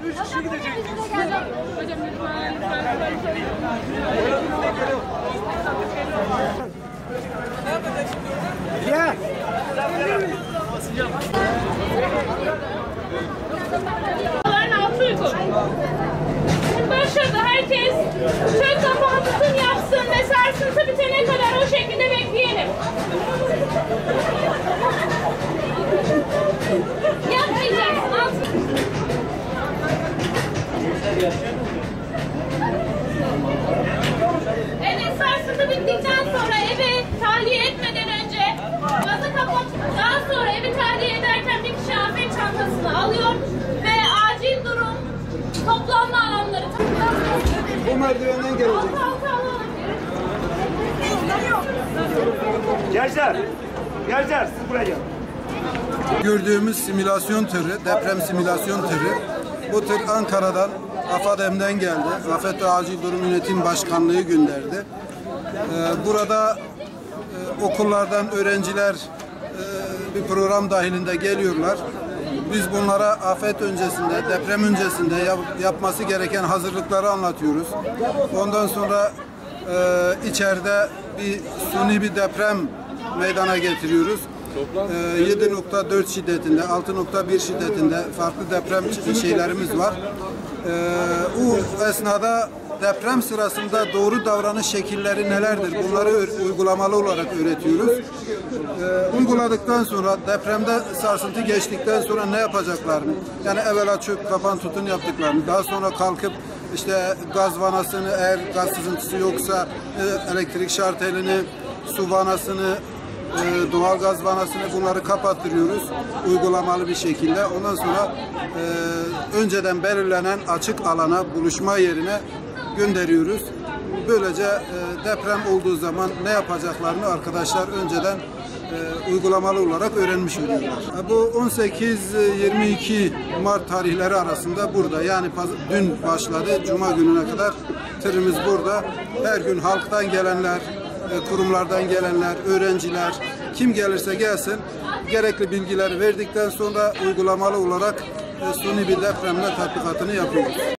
3 kişi gidecektik. Gel. Altı uygun. Başladı. Herkes çök kapatısını yapsın ve sarsıntı bitene kadar o şekilde bekleyelim. Yapmayacaksın. Evet, sarsıntı bittikten sonra evi tahliye etmeden önce gazı kapat. Daha sonra evi tahliye ederken bir kişi afet çantasını alıyor ve acil durum toplanma alanları. Bu merdivenden gelecek. Gençler, gençler siz buraya gelin. Gördüğümüz simülasyon tırı, deprem simülasyon tırı, bu tır Ankara'dan, AFADEM'den geldi. Afet ve Acil Durum Yönetim Başkanlığı gönderdi. Burada okullardan öğrenciler bir program dahilinde geliyorlar. Biz bunlara afet öncesinde, deprem öncesinde yapması gereken hazırlıkları anlatıyoruz. Ondan sonra içeride suni bir deprem meydana getiriyoruz. 7.4 şiddetinde, 6.1 şiddetinde farklı deprem şeylerimiz var. Bu esnada deprem sırasında doğru davranış şekilleri nelerdir? Bunları uygulamalı olarak öğretiyoruz. Uyguladıktan sonra depremde sarsıntı geçtikten sonra ne yapacaklarını, yani evvela çök, kapan, tutun yaptıklarını, daha sonra kalkıp işte gaz vanasını, eğer gaz sızıntısı yoksa elektrik şartelini, su vanasını, doğal gaz vanasını, bunları kapattırıyoruz uygulamalı bir şekilde. Ondan sonra önceden belirlenen açık alana, buluşma yerine gönderiyoruz. Böylece deprem olduğu zaman ne yapacaklarını arkadaşlar önceden uygulamalı olarak öğrenmiş oluyorlar. Bu 18-22 Mart tarihleri arasında burada, yani dün başladı, Cuma gününe kadar tırımız burada. Her gün halktan gelenler, kurumlardan gelenler, öğrenciler, kim gelirse gelsin gerekli bilgileri verdikten sonra uygulamalı olarak suni bir depremle tatbikatını yapıyoruz.